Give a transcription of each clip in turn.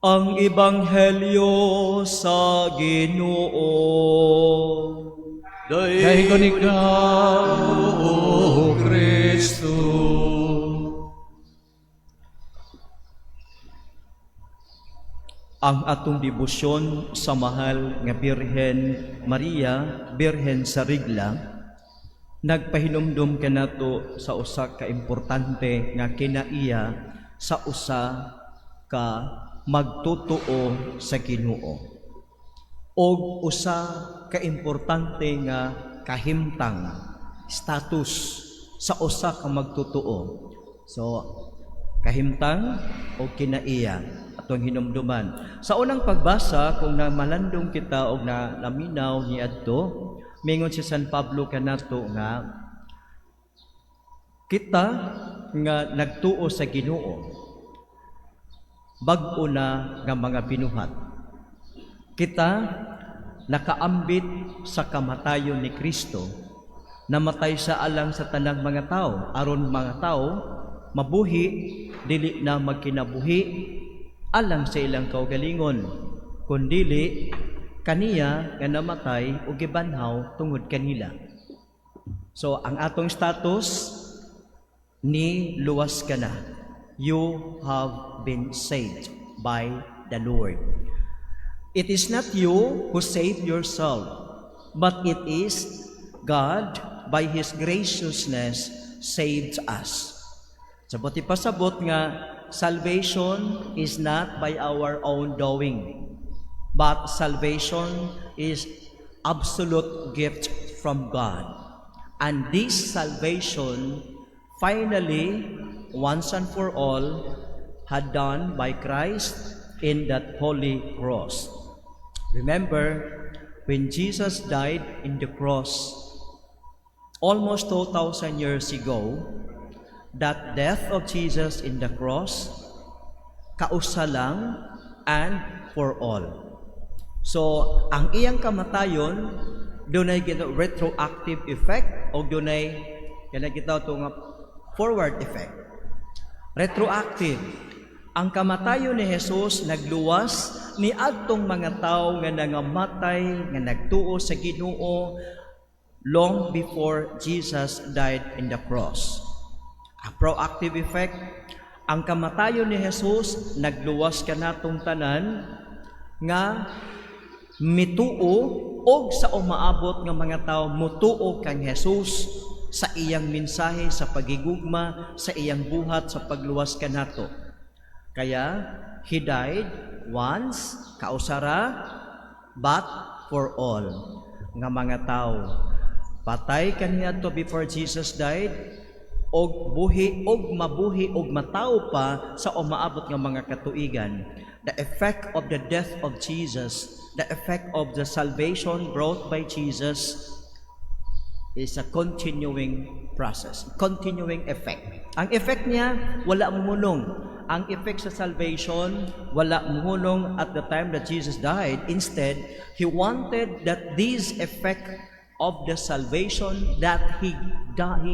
Ang Ebanghelyo sa Ginoo. Dayon ikaw, O Kristo. Ang atong debosyon sa mahal nga Birhen Maria, Birhen sa Rigla, nagpahinumdum kanato sa usa ka importante nga kinaiya sa usa ka magtutuo sa Ginoo. Og usa ka importante nga kahimtang status sa usa ka magtutuo. So kahimtang o kinaiya atong hinumduman. Sa unang pagbasa, kung namalandong kita o naminaw ni adto, mingon si San Pablo kanato nga kita nga nagtuo sa Ginoo bag-o na nga mga binuhat. Kita nakaambit sa kamatayon ni Kristo, namatay sa alang sa tanang mga tao, aron mga tao mabuhi dili na magkinabuhi alang sa ilang kaugalingon, kundili kaniya nga namatay o gibanhaw tungod kanila. So ang atong status ni luwas ka na. You have been saved by the Lord. It is not you who saved yourself, but it is God by His graciousness saved us. Sabot ipasabot nga salvation is not by our own doing, but salvation is absolute gift from God. And this salvation finally, once and for all, had done by Christ in that holy cross. Remember, when Jesus died in the cross, almost 2,000 years ago, that death of Jesus in the cross, kausa lang and for all. So, ang iyang kamatayon, dunay retroactive effect o dunay kita nga forward effect. Retroactive. Ang kamatayon ni Jesus nagluwas ni adtong mga tao nga nangamatay, nga nagtuo sa Ginoo long before Jesus died in the cross. A proactive effect, ang kamatayon ni Jesus nagluwas kanatong tanan nga mituo og sa umaabot nga mga tao mutuo kang Jesus sa iyang mensahe, sa pagigugma, sa iyang buhat, sa pagluwas kanato. Kaya, He died once, kausara, but for all. Nga mga tao, patay kaniya to before Jesus died, og buhi, og mabuhi, og matao pa sa umaabot nga mga katuigan. The effect of the death of Jesus, the effect of the salvation brought by Jesus, is a continuing process, continuing effect. Ang effect niya, wala muhunong. Ang effect sa salvation, wala muhunong at the time that Jesus died. Instead, He wanted that this effect of the salvation that He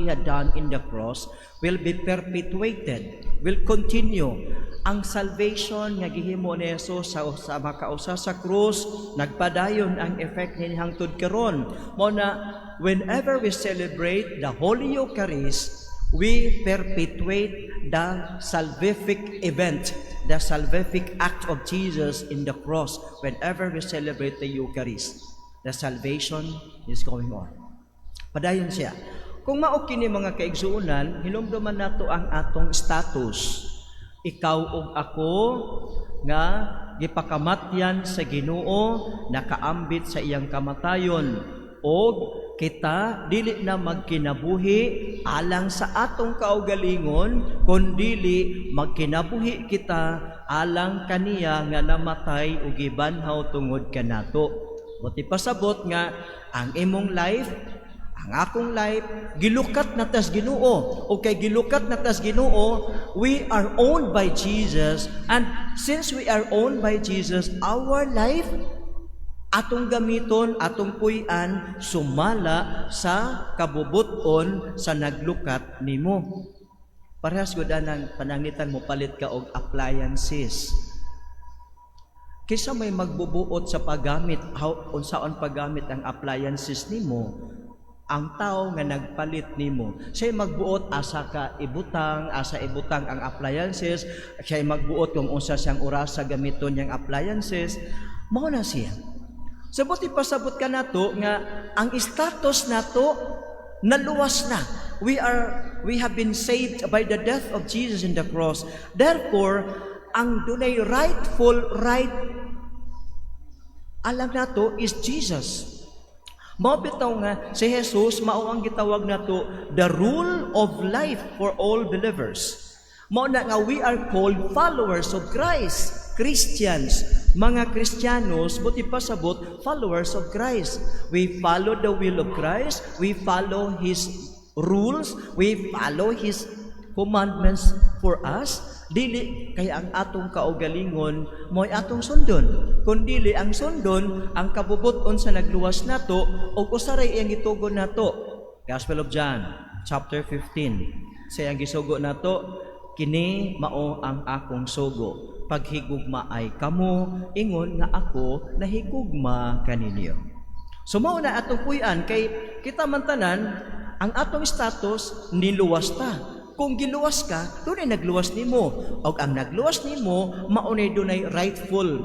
had done in the cross will be perpetuated, will continue. Ang salvation nga gihimo ni Jesus sa makausa sa krus, nagpadayon ang effect ni hangtod karon. Mo na whenever we celebrate the Holy Eucharist, we perpetuate the salvific event, the salvific act of Jesus in the cross. Whenever we celebrate the Eucharist, the salvation is going on. Padayon siya. Kung mao kini mga kaigsuonan, hinumduman nato ang atong status. Ikaw ug ako nga gipakamatyan sa Ginoo, nakaambit sa iyang kamatayon, og kita dili na magkinabuhi alang sa atong kaugalingon, kundili magkinabuhi kita alang kaniya nga namatay ug gibanhaw tungod kanato. Buti pasabot nga ang imong life, ang akong life, gilukat na tas Ginoo. O kay gilukat na tas Ginoo, we are owned by Jesus. And since we are owned by Jesus, our life, atong gamiton, atong puy-an, sumala sa kabubuton sa naglukat nimo. Parehas gud anang pananglitan mo palit ka og appliances. Kisa may magbubuot sa paggamit, unsaon paggamit ang appliances nimo, ang tao nga nagpalit nimo, siya magbuot asa ka ibutang, asa ibutang ang appliances, siya magbuot kung unsa siyang oras sa gamiton niyang appliances, mao na siya. Sabot ipasabot ka nato nga ang status nato naluwas na. We have been saved by the death of Jesus in the cross. Therefore, ang dunay rightful right alam nato is Jesus. Mao bitaw nga si Jesus mao ang gitawag nato the rule of life for all believers. Mao na nga we are called followers of Christ. Christians, mga Kristiyanos, buti pasabot, followers of Christ. We follow the will of Christ, we follow His rules, we follow His commandments for us. Dili kaya ang atong kaugalingon mo'y atong sundon. Kundili ang sundon, ang kabubuton sa nagluwas nato, o usaray iyang gitugon nato. Gospel of John, chapter 15. Sa iyang gisugo nato, kini mao ang akong sugo. Paghigugma ay kamo, ingon nga ako nahigugma kaninyo. So mao na atong puy-an kay kita man tanan ang atong status niluwas ta. Kung giluwas ka, dunay nagluwas nimo. Og ang nagluwas nimo maunay dunay rightful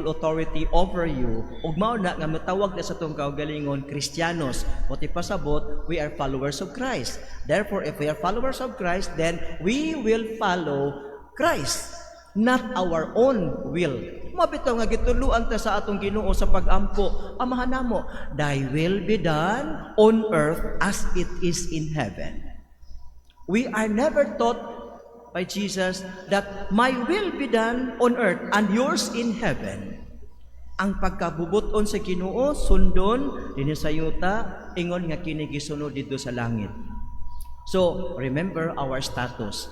authority over you. Ug mao na nga matawag na sa tong kaugalingon Kristiyanos. Buti pasabot, we are followers of Christ. Therefore, if we are followers of Christ, then we will follow Christ, not our own will. Mabitaw nga gituluan ta sa atong Ginoo sa pag-ampo. Amahan namo, thy will be done on earth as it is in heaven. We are never taught by Jesus that my will be done on earth and yours in heaven. Ang pagkabubuton sa Ginoo sundon dinhi sa yuta, ingon nga kini gisunod dito sa langit. So, remember our status.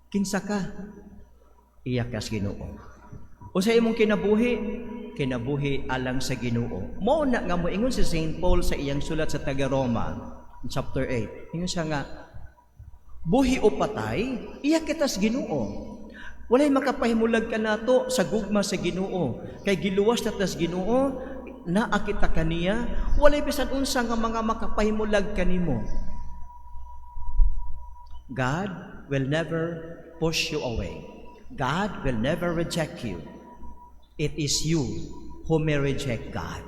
Kinsa ka? Iya kas Ginoo. O sa imong kinabuhi alang sa Ginoo. Mao na nga moingon si St. Paul sa iyang sulat sa taga-Roma, chapter 8. Ingon siya nga, buhi o patay, iya kitas Ginoo. Walay makapahimulag ka nato sa gugma sa Ginoo. Kay giluwas na tas Ginoo, naakita kaniya, walay bisan unsa nga mga makapahimulag kanimo. God will never push you away. God will never reject you. It is you who may reject God.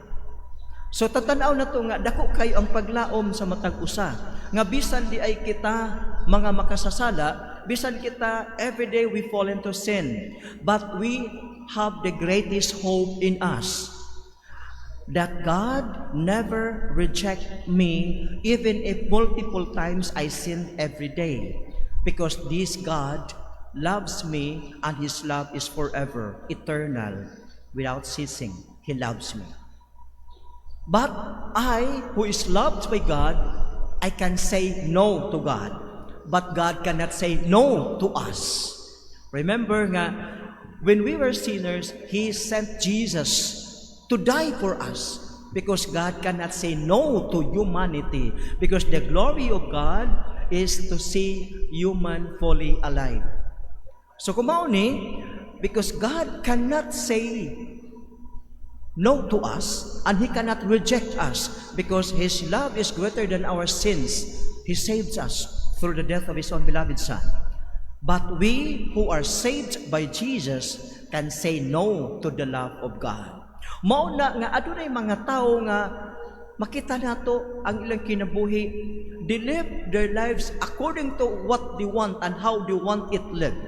So tatanaw na to nga dako kayo ang paglaom sa matag usa nga bisan di ay kita mga makasasala, bisan kita everyday we fall into sin, but we have the greatest hope in us that God never reject me even if multiple times I sin every day, because this God loves me and His love is forever, eternal, without ceasing. He loves me. But I, who is loved by God, I can say no to God. But God cannot say no to us. Remember nga, when we were sinners, He sent Jesus to die for us. Because God cannot say no to humanity. Because the glory of God is to see human fully alive. So kumao ni, because God cannot say no to us, and He cannot reject us, because His love is greater than our sins. He saves us through the death of His own beloved Son. But we who are saved by Jesus can say no to the love of God. Mao na nga adunay mga tao nga makita nato ang ilang kinabuhi, they live their lives according to what they want and how they want it lived.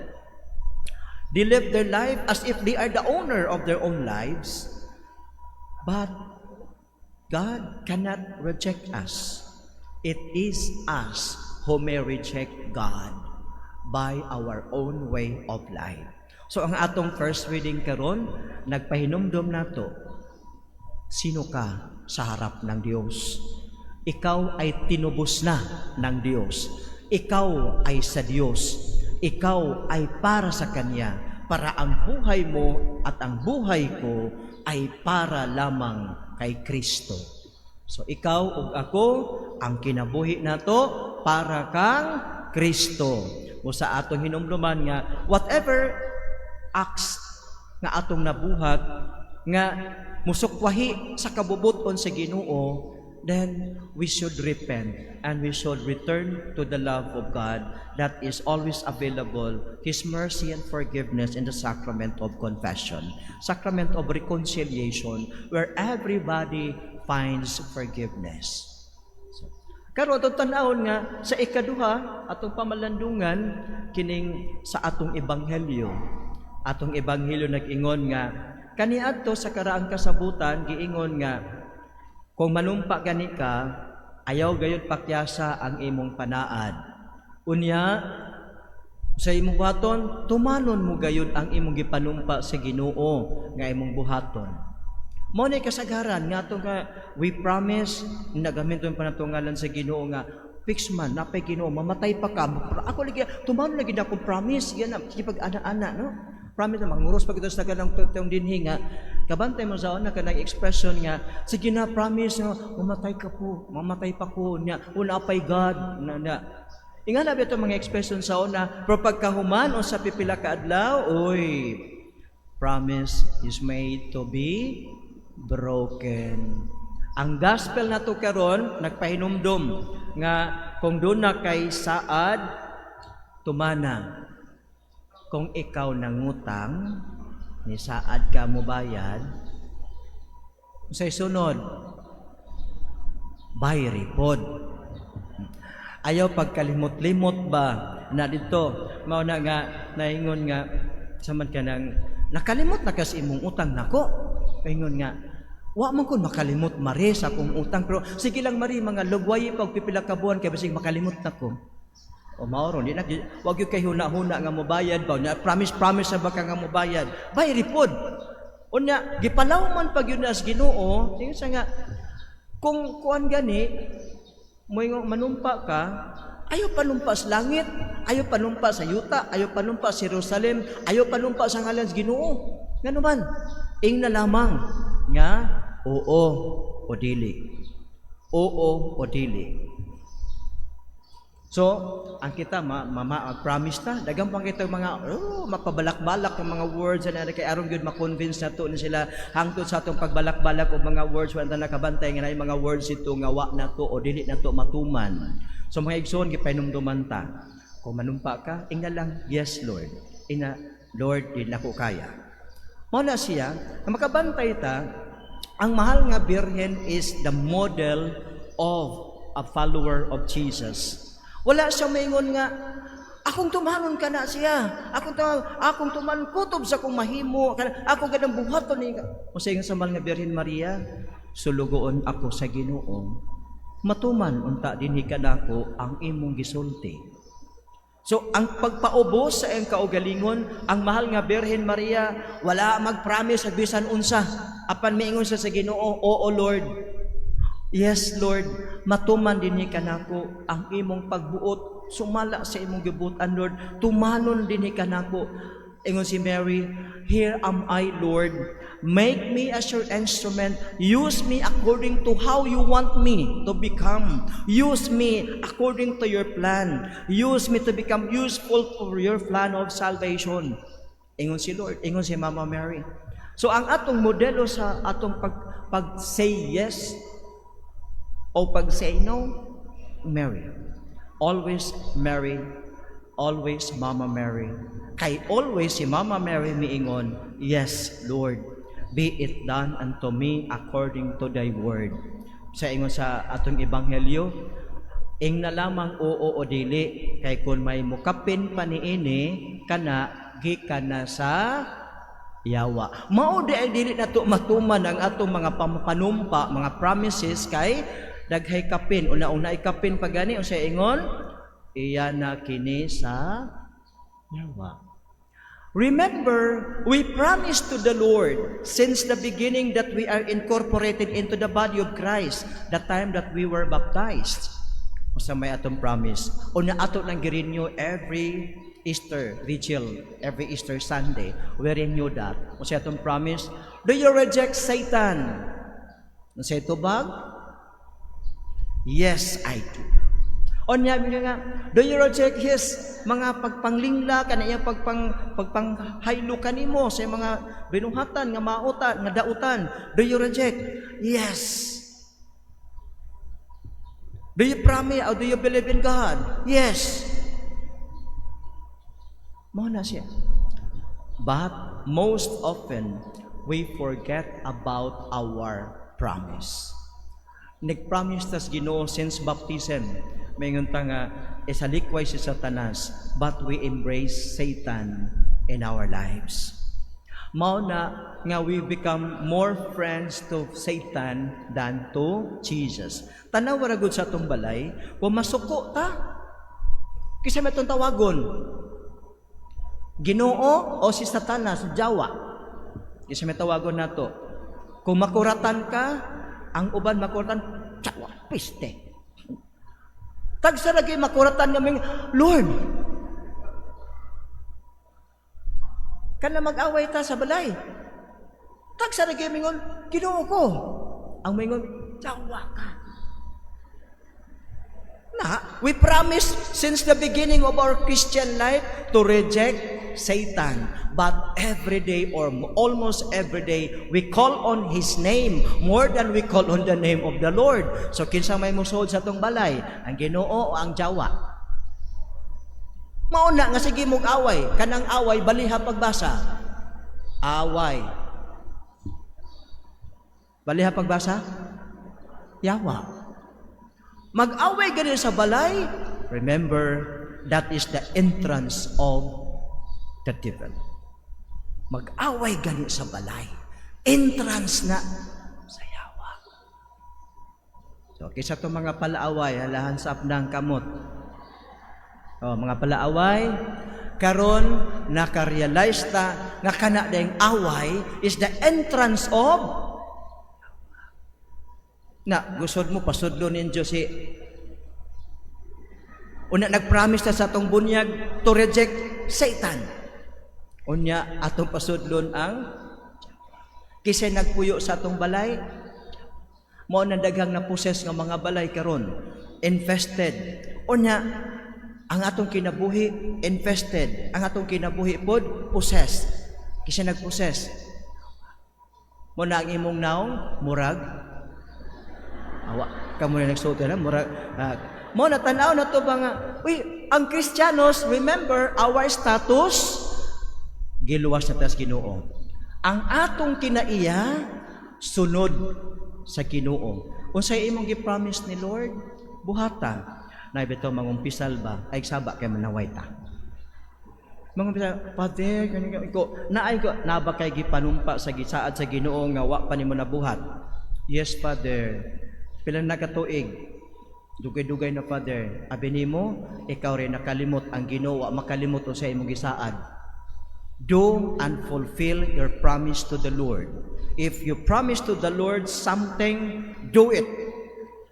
They live their life as if they are the owner of their own lives. But God cannot reject us. It is us who may reject God by our own way of life. So ang atong first reading karon, nagpahinumdom nato, sino ka sa harap ng Diyos? Ikaw ay tinubos na ng Diyos. Ikaw ay sa Diyos. Ikaw ay para sa Kanya, para ang buhay mo at ang buhay ko ay para lamang kay Kristo. So ikaw ug ako, ang kinabuhi nato para kang Kristo. O sa atong hinumduman nga, whatever acts nga atong nabuhat nga musukwahi sa kabubuton sa Ginoo, then we should repent and we should return to the love of God that is always available, His mercy and forgiveness in the sacrament of confession, sacrament of reconciliation, where everybody finds forgiveness. Karon atong tan-awon nga sa ikaduha atong pamalandungan kining sa atong ebanghelyo. Atong ebanghelyo nag-ingon nga kaniadto sa karaang kasabutan giingon nga kung manumpa gani ka, ayaw gayud pakyasa ang imong panaad. Unya, sa imong buhaton, tumanon mo gayud ang imong gipanumpa sa Ginoo nga imong buhaton. Mao nay kasagaran nga ato nga we promise nagamiton pa nato ngalan sa Ginoo nga fix man napay Ginoo mamatay pa ka. Ako lagi tumanon lagi na akong promise yan kipag ana-ana no. Promise na manguros pa kita sa kanang tutong dinhi nga kabantay mo sa una kanang expression nga sige na promise no mamatay pa ko nya una pay God na ingana ba ito mga expression sa una pero pagkahuman o sa pipila ka adlaw oy promise is made to be broken. Ang gospel nato karon nagpahinumdom nga kung doon na kay saad tumana. Kung ikaw nangutang, ni saad ka mo bayad, sa sunod, bayri pod. Ayaw pagkalimot-limot ba na dito, mao na nga, naingon nga, saman ka nang, nakalimot na kasi imong utang nako. Naingon nga, wa man kun makalimot mari sa akong utang, pero sige lang mari, mga lugwayi pag pipila ka buwan, kaya basig makalimot na ko. O maoron, di na, wag yung kay huna-huna nga mobayad ba, na promise sa baka nga mobayad, bayri pod. O na, gipalaw man pag yun as Ginoo, tingin sa nga, kung kuan gani, mo manumpa ka, ayaw panumpa sa langit, ayaw panumpa sa yuta, ayaw panumpa sa Jerusalem, ayaw panumpa sa ngalan sa Ginoo. Nga naman, ing na lamang, nga, oo o dili. Oo o dili. So, ang kita promise ta, dagang pang kita mga mapabalak-balak ng mga words na kay aron gyud ma-convince nato na sila hangtod sa atong pagbalak-balak og mga words wala na nakabantay nga nay mga words ito nga wa nato o dili nato matuman. So mga igsoon gipainumduman ta. Kung manumpa ka, ingna lang, yes Lord. Ina Lord, di nako kaya. Mao na siya, na makabantay ta, ang mahal nga birhen is the model of a follower of Jesus. Wala siya maingon nga, akong tumanon ka na siya. Akong tumanon kutob sa kong mahimo. Akong ganang buhaton niya. O sa nga mahal nga Birhen Maria, sulugoon ako sa Ginoo. Matuman unta dinhi kanako ang imong gisulti. So, ang pagpaubos sa iyang kaugalingon, ang mahal nga Birhen Maria, wala mag-promise sa bisan unsa. Apan miingon siya sa Ginoo, oo Lord, yes Lord, matuman dinhi kanako ang imong pagbuot, sumala sa imong gibutan Lord, tumanon dinhi kanako. Ingon si Mary, here am I Lord, make me as your instrument, use me according to how you want me to become, use me according to your plan, use me to become useful for your plan of salvation. Ingon si Lord, ingon si Mama Mary. So ang atong modelo sa atong pag-say yes o pag-say no, Mary. Always Mary, always Mama Mary. Kay always si Mama Mary miingon, yes, Lord, be it done unto me according to thy word. Sa ingon sa atong ebanghelyo, ing na lamang oo o dili, kay kung may mukapin pa niini, kana, gikan na sa yawa. Mao di ay dili nato matuman ang atong mga panumpa, mga promises kay daghay kapin, una-una ikapin pagani o sa ingon, iya na kini sa yawa. Remember, we promised to the Lord since the beginning that we are incorporated into the body of Christ, the time that we were baptized. O sa may atong promise. O na ato nang girenew every Easter vigil, every Easter Sunday, we renew that. O sa atong promise, do you reject Satan? O sa ito bag? Yes, I do. Onya nga, do you reject his mga pagpanglingla kaniyang pagpanghaylo kanimo sa mga binuhatan nga mautan nga dautan? Do you reject? Yes. Do you promise or do you believe in God? Yes. Mo na siya. But most often we forget about our promise. Nag-promise tas Ginoo since baptism. Mayingon ta nga isalikway si Satanas, but we embrace Satan in our lives. Mao na nga we become more friends to Satan than to Jesus. Tanaw ra gud sa atong balay, kung masuko ta, kisa may itong tawagon, Ginoo o si Satanas, Jawa. Kisa may tawagon nato. Kung makuratan ka, ang uban makuratan, Jawa, piste. Tagsa lagi makuratan kaming, Lord, kana mag-away ta sa balay. Tagsa lagi mingon, Ginoo ko. Ang mingon, Jawa ka. Na, we promise since the beginning of our Christian life to reject Satan. But every day or almost every day, we call on His name more than we call on the name of the Lord. So kinsa may musuod sa tong balay, ang Ginoo o ang Jawa? Mauna nga sige mong away, kanang away baliha pagbasa. Away. Baliha pagbasa? Yawa. Mag-away ganun sa balay, remember, that is the entrance of the devil. Mag-away ganun sa balay. Entrance na sa yawa. So, kisa itong mga palaaway, halahan sa apnang kamot. O, mga palaaway, karon nakarealize ta nga kana dayang away is the entrance of na gusod mo pasudlo ninyo si una nagpromise ta sa atong bunyag to reject Satan. Unya atong pasudlon ang kisay nagpuyo sa atong balay. Mao na daghang na poses nga mga balay karon infested. Unya ang atong kinabuhi infested, ang atong kinabuhi pod possessed. Kisay nagpossess. Mo na ang imong naong murag awa, kamo na nagsuot na, murag, mo na tanaw na to ba nga, ang Kristiyanos, remember, our status, giluwas na tas Ginoo. Ang atong kinaiya, sunod sa Ginoo. Unsay imong gi-promise ni Lord, buhata. Na bitaw mangumpisal ba, ay saba kay manaway ta. Mangumpisal, Father, ganyan ko, naay ko, naba kay gipanumpa sa gisaad sa Ginoo nga wa pa nimo nabuhat. Yes, Father. Pila nakatuig, dugay-dugay na Father, abi nimo, ikaw rin nakalimot ang Ginoo, makalimot o sa imong gisaad. Do and fulfill your promise to the Lord. If you promise to the Lord something, do it.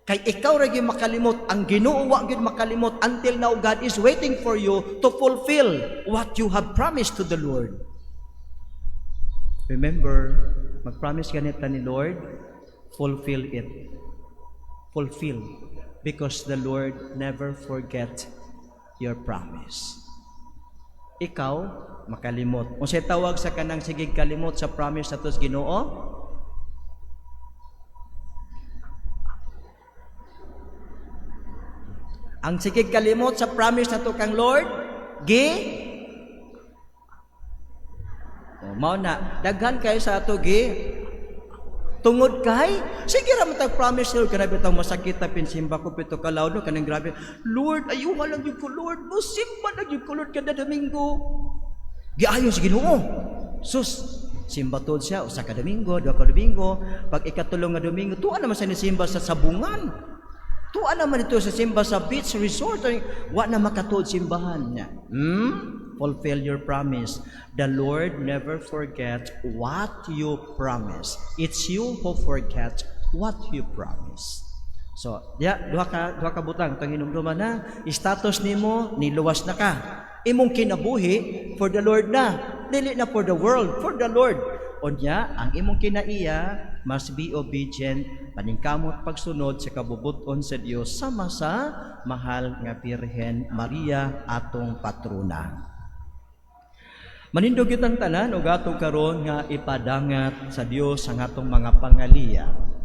Kay ikaw rin makalimot, ang Ginoo wa gyud makalimot. Until now, God is waiting for you to fulfill what you have promised to the Lord. Remember, mag-promise ganito ni Lord, fulfill it. Fulfill, because the Lord never forget your promise. Ikaw, makalimot. Kung siya tawag sa kanang sigig kalimot sa promise na tos Ginoo, ang sigig kalimot sa promise na to kang Lord, mao na, daghan kayo sa ato, tungod kay, sige ra matag promise Lord, kana bitaw masakit ta pinsimba ko pito ka lawno kanang grabe. Lord, ayuha lang gyud ko Lord, mo simba lang gyud ko Lord kada Domingo. Giayon si Ginoo. Sus, simba tod siya usa ka Domingo, duha ka Domingo, pag ikatulong nga Domingo, tuwa naman sa simba sa sabungan. Tuwa naman ito sa simba sa beach resort, wa na makatuod simbahan niya. Fulfill your promise. The Lord never forgets what you promise. It's you who forget what you promise. So, duha ka butang tang hinumduman na status nimo niluwas na ka. Imong kinabuhi for the Lord na, dili na for the world, for the Lord. Unya, ang imong kinaiya must be obedient paningkamot pagsunod sa kabubuton sa Dios sama sa mahal nga Birhen Maria atong patrona. Manindog itang tanan ug atong karon nga ipadangat sa Dios ang atong mga pangaliya.